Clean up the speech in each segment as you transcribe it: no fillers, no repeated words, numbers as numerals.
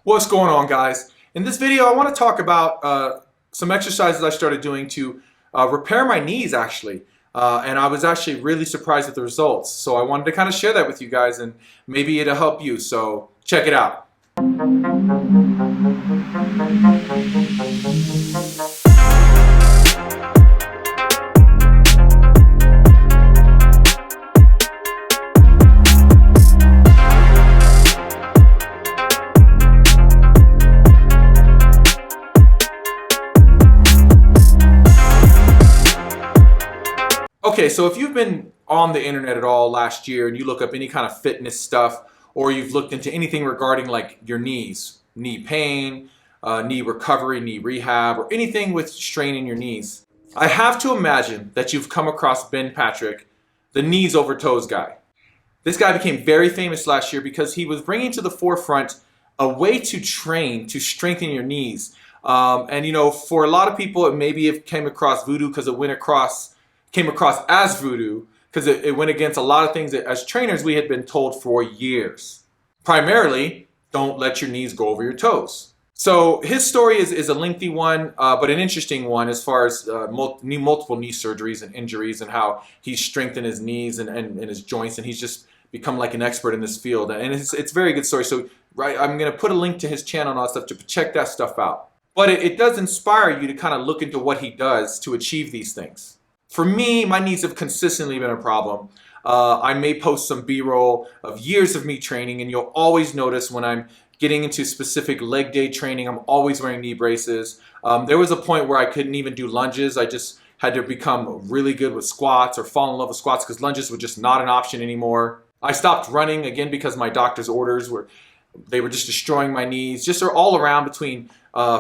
What's going on, guys? In this video I want to talk about some exercises I started doing to repair my knees actually, and I was actually really surprised at the results, so I wanted to kind of share that with you guys and maybe it'll help you, so check it out. Okay, so if you've been on the internet at all last year and you look up any kind of fitness stuff, or you've looked into anything regarding like your knees, knee pain, knee recovery, knee rehab, or anything with straining your knees, I have to imagine that you've come across Ben Patrick, the knees over toes guy. This guy became very famous last year because he was bringing to the forefront a way to train to strengthen your knees. And you know, for a lot of people, it maybe came across voodoo because it came across as voodoo because it went against a lot of things that as trainers we had been told for years. Primarily, don't let your knees go over your toes. So his story is a lengthy one, but an interesting one as far as multiple knee surgeries and injuries and how he's strengthened his knees and his joints, and he's just become like an expert in this field. And it's a very good story. So I'm going to put a link to his channel and all that stuff to check that stuff out. But it does inspire you to kind of look into what he does to achieve these things. For me, my knees have consistently been a problem. I may post some B-roll of years of me training, and you'll always notice when I'm getting into specific leg day training, I'm always wearing knee braces. There was a point where I couldn't even do lunges. I just had to become really good with squats or fall in love with squats because lunges were just not an option anymore. I stopped running again because my doctor's orders were just destroying my knees. Just are all around between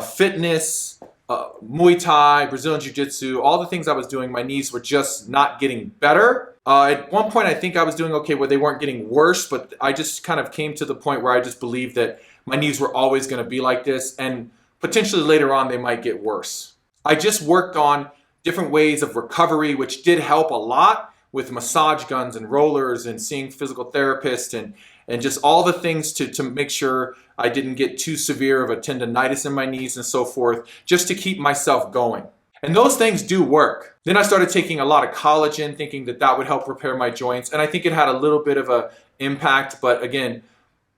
fitness, Muay Thai, Brazilian Jiu-Jitsu, all the things I was doing, my knees were just not getting better. At one point I think I was doing okay where they weren't getting worse, but I just kind of came to the point where I just believed that my knees were always going to be like this, and potentially later on they might get worse. I just worked on different ways of recovery, which did help a lot with massage guns and rollers and seeing physical therapists and just all the things to make sure I didn't get too severe of a tendonitis in my knees and so forth, just to keep myself going. And those things do work. Then I started taking a lot of collagen, thinking that that would help repair my joints, and I think it had a little bit of an impact, but again,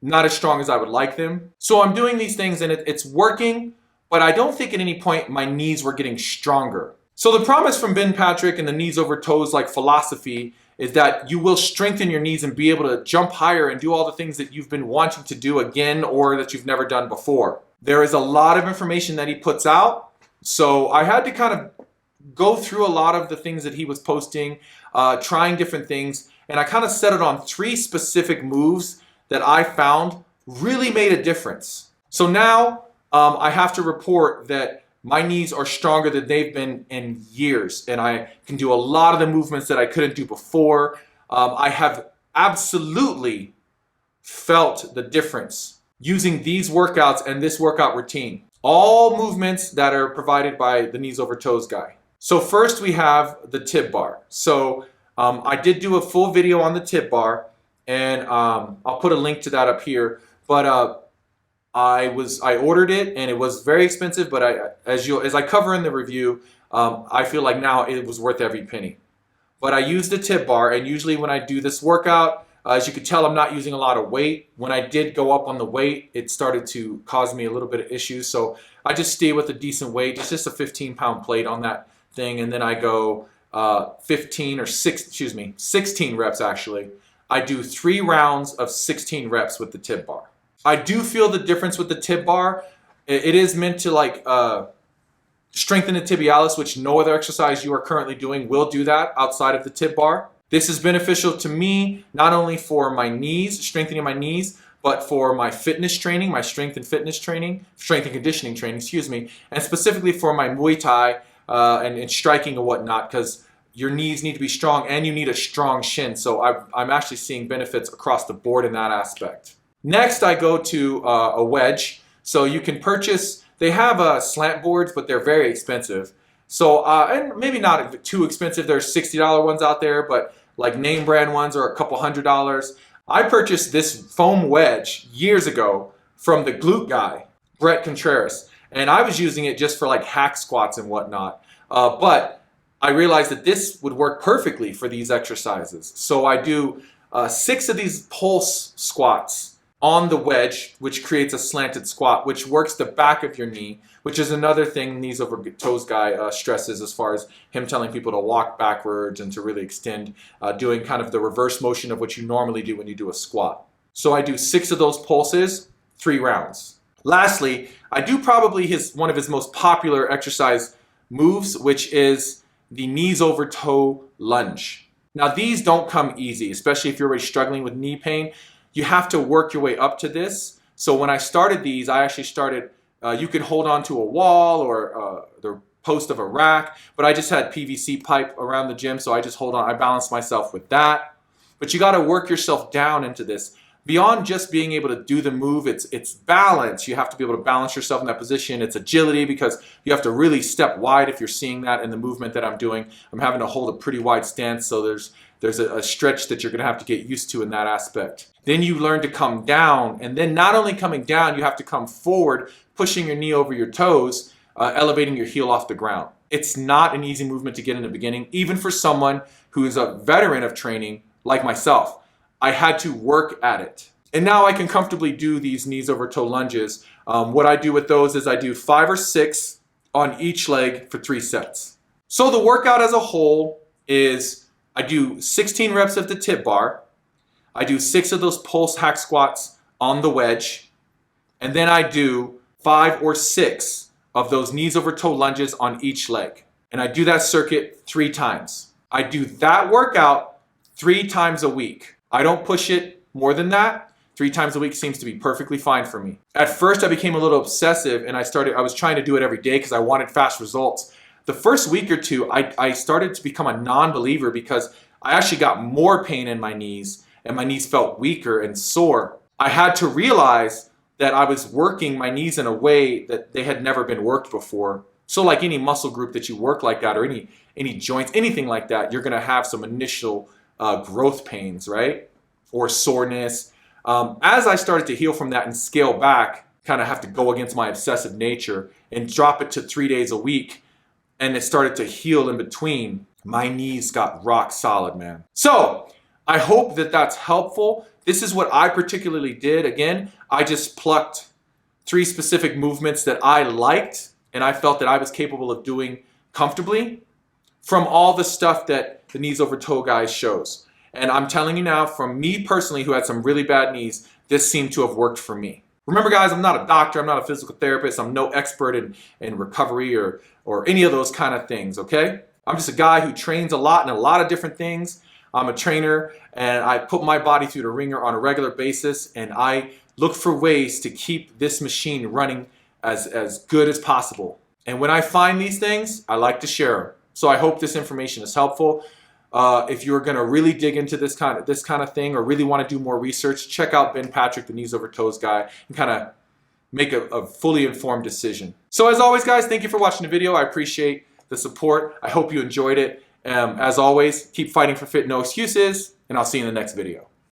not as strong as I would like them. So I'm doing these things and it's working, but I don't think at any point my knees were getting stronger. So the promise from Ben Patrick and the knees over toes like philosophy is that you will strengthen your knees and be able to jump higher and do all the things that you've been wanting to do again or that you've never done before. There is a lot of information that he puts out, so I had to kind of go through a lot of the things that he was posting, trying different things, and I kind of settled on 3 specific moves that I found really made a difference. So now I have to report that my knees are stronger than they've been in years, and I can do a lot of the movements that I couldn't do before. I have absolutely felt the difference using these workouts and this workout routine. All movements that are provided by the knees over toes guy. So first we have the tib bar. So I did do a full video on the tib bar, and I'll put a link to that up here, but I ordered it and it was very expensive, but as I cover in the review, I feel like now it was worth every penny. But I used the tib bar, and usually when I do this workout, as you can tell, I'm not using a lot of weight. When I did go up on the weight, it started to cause me a little bit of issues, so I just stay with a decent weight. It's just a 15-pound plate on that thing, and then I go 16 reps actually. I do 3 rounds of 16 reps with the tib bar. I do feel the difference with the tib bar. It is meant to like strengthen the tibialis, which no other exercise you are currently doing will do that outside of the tib bar. This is beneficial to me, not only for my knees, strengthening my knees, but for my fitness training, my strength and conditioning training, excuse me, and specifically for my Muay Thai and striking and whatnot, because your knees need to be strong and you need a strong shin. So I'm actually seeing benefits across the board in that aspect. Next, I go to a wedge. So you can purchase, they have slant boards, but they're very expensive. So, and maybe not too expensive. There's $60 ones out there, but like name brand ones are a couple $100. I purchased this foam wedge years ago from the glute guy, Brett Contreras. And I was using it just for like hack squats and whatnot. But I realized that this would work perfectly for these exercises. So I do 6 of these pulse squats on the wedge, which creates a slanted squat, which works the back of your knee, which is another thing Knees Over Toes Guy stresses, as far as him telling people to walk backwards and to really extend, doing kind of the reverse motion of what you normally do when you do a squat. So I do 6 of those pulses, 3 rounds. Lastly, I do probably one of his most popular exercise moves, which is the knees over toe lunge. Now these don't come easy, especially if you're already struggling with knee pain. You have to work your way up to this. So when I started these, I actually started, you could hold on to a wall or the post of a rack, but I just had PVC pipe around the gym, so I just hold on, I balance myself with that. But you gotta work yourself down into this. Beyond just being able to do the move, it's balance. You have to be able to balance yourself in that position. It's agility, because you have to really step wide. If you're seeing that in the movement that I'm doing, I'm having to hold a pretty wide stance, so there's a stretch that you're gonna have to get used to in that aspect. Then you learn to come down, and then not only coming down, you have to come forward, pushing your knee over your toes, elevating your heel off the ground. It's not an easy movement to get in the beginning, even for someone who is a veteran of training like myself. I had to work at it. And now I can comfortably do these knees over toe lunges. What I do with those is I do 5 or 6 on each leg for 3 sets. So the workout as a whole is I do 16 reps of the tip bar. I do 6 of those pulse hack squats on the wedge. And then I do 5 or 6 of those knees over toe lunges on each leg. And I do that circuit 3 times. I do that workout 3 times a week. I don't push it more than that. 3 times a week seems to be perfectly fine for me. At first I became a little obsessive, and I was trying to do it every day because I wanted fast results. The first week or two, I started to become a non-believer, because I actually got more pain in my knees, and my knees felt weaker and sore. I had to realize that I was working my knees in a way that they had never been worked before. So like any muscle group that you work like that, or any joints, anything like that, you're gonna have some initial growth pains, right? Or soreness. As I started to heal from that and scale back, kind of have to go against my obsessive nature and drop it to 3 days a week, and it started to heal in between, my knees got rock solid, man. So I hope that that's helpful. This is what I particularly did. Again, I just plucked 3 specific movements that I liked and I felt that I was capable of doing comfortably from all the stuff that the Knees Over Toe Guy shows. And I'm telling you now, from me personally, who had some really bad knees, this seemed to have worked for me. Remember guys, I'm not a doctor, I'm not a physical therapist, I'm no expert in recovery or any of those kind of things, okay? I'm just a guy who trains a lot in a lot of different things. I'm a trainer, and I put my body through the ringer on a regular basis, and I look for ways to keep this machine running as good as possible. And when I find these things, I like to share them. So I hope this information is helpful. If you're going to really dig into this kind of thing, or really want to do more research, check out Ben Patrick, the Knees Over Toes Guy, and kind of make a fully informed decision. So as always, guys, thank you for watching the video. I appreciate the support. I hope you enjoyed it. As always, keep fighting for fit, no excuses, and I'll see you in the next video.